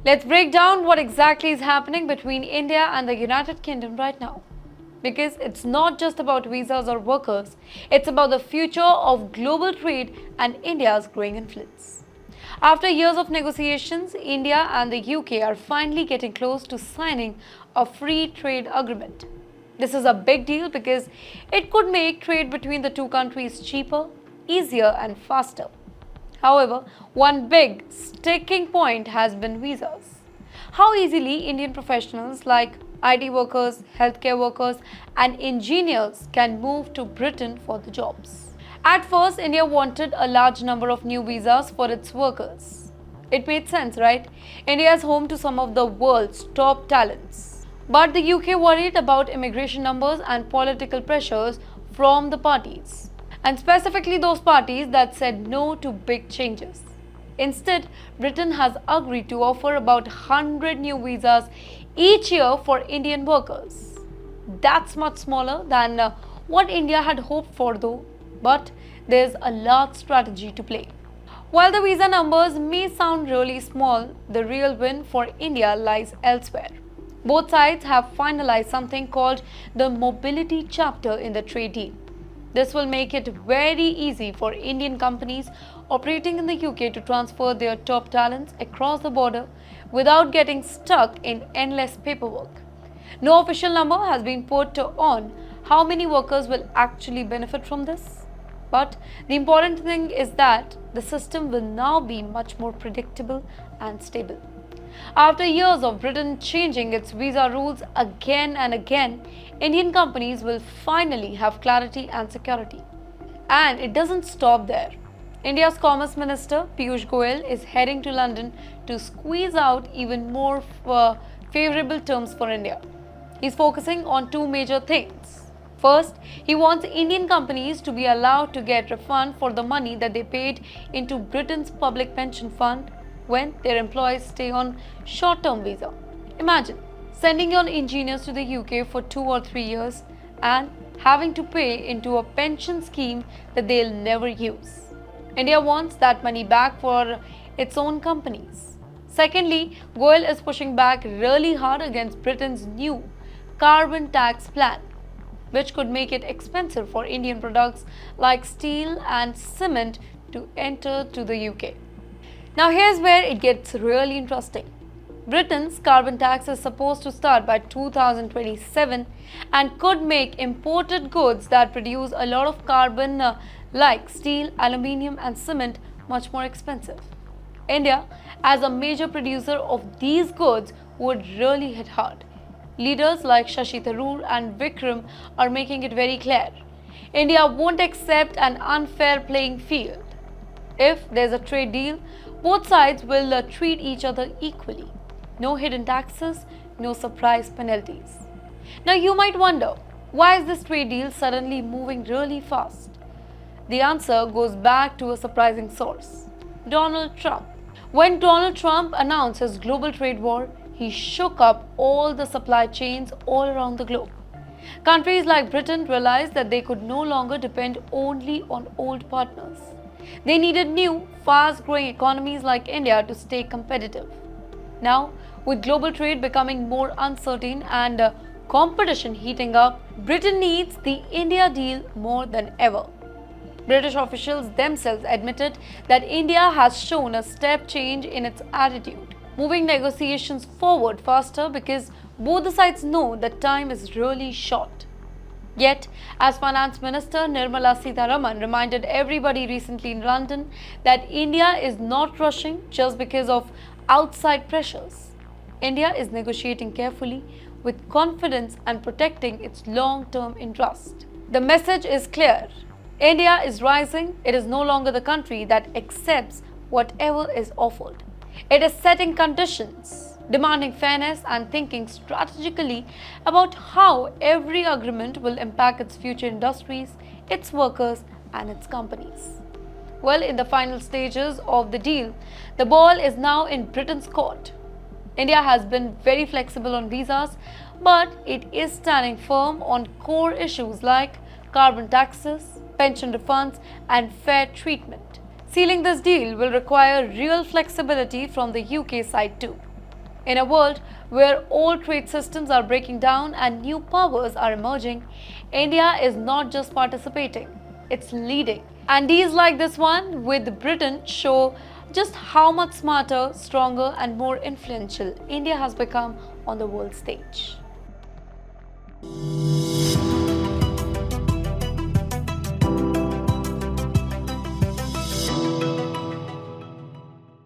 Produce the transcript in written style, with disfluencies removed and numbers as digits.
Let's break down what exactly is happening between India and the United Kingdom right now. Because it's not just about visas or workers, it's about the future of global trade and India's growing influence. After years of negotiations, India and the UK are finally getting close to signing a free trade agreement. This is a big deal because it could make trade between the two countries cheaper, easier, and faster. However, one big sticking point has been visas. How easily Indian professionals like IT workers, healthcare workers, and engineers can move to Britain for the jobs. At first, India wanted a large number of new visas for its workers. It made sense, right? India is home to some of the world's top talents. But the UK worried about immigration numbers and political pressures from the parties, and specifically those parties that said no to big changes. Instead, Britain has agreed to offer about 100 new visas each year for Indian workers. That's much smaller than what India had hoped for, though, but there's a large strategy to play. While the visa numbers may sound really small, the real win for India lies elsewhere. Both sides have finalized something called the mobility chapter in the trade deal. This will make it very easy for Indian companies operating in the UK to transfer their top talents across the border without getting stuck in endless paperwork. No official number has been put on how many workers will actually benefit from this. But the important thing is that the system will now be much more predictable and stable. After years of Britain changing its visa rules again and again, Indian companies will finally have clarity and security. And it doesn't stop there. India's Commerce Minister Piyush Goyal is heading to London to squeeze out even more favorable terms for India. He's focusing on two major things. First, he wants Indian companies to be allowed to get refund for the money that they paid into Britain's public pension fund when their employees stay on short-term visa. Imagine sending your engineers to the UK for 2 or 3 years and having to pay into a pension scheme that they'll never use. India wants that money back for its own companies. Secondly, Goyal is pushing back really hard against Britain's new carbon tax plan, which could make it expensive for Indian products like steel and cement to enter to the UK. Now here's where it gets really interesting. Britain's carbon tax is supposed to start by 2027 and could make imported goods that produce a lot of carbon like steel, aluminium and cement much more expensive. India, as a major producer of these goods, would really hit hard. Leaders like Shashi Tharoor and Vikram are making it very clear. India won't accept an unfair playing field. If there's a trade deal, both sides will treat each other equally. No hidden taxes, no surprise penalties. Now you might wonder, why is this trade deal suddenly moving really fast? The answer goes back to a surprising source: Donald Trump. When Donald Trump announced his global trade war, he shook up all the supply chains all around the globe. Countries like Britain realized that they could no longer depend only on old partners. They needed new, fast-growing economies like India to stay competitive. Now, with global trade becoming more uncertain and competition heating up, Britain needs the India deal more than ever. British officials themselves admitted that India has shown a step change in its attitude, moving negotiations forward faster because both the sides know that time is really short. Yet, as Finance Minister Nirmala Sitharaman reminded everybody recently in London, that India is not rushing just because of outside pressures. India is negotiating carefully, with confidence and protecting its long-term interest. The message is clear. India is rising. It is no longer the country that accepts whatever is offered. It is setting conditions, demanding fairness and thinking strategically about how every agreement will impact its future industries, its workers and its companies. Well, in the final stages of the deal, the ball is now in Britain's court. India has been very flexible on visas, but it is standing firm on core issues like carbon taxes, pension refunds and fair treatment. Sealing this deal will require real flexibility from the UK side too. In a world where old trade systems are breaking down and new powers are emerging, India is not just participating, it's leading. And deals like this one with Britain show just how much smarter, stronger, and more influential India has become on the world stage.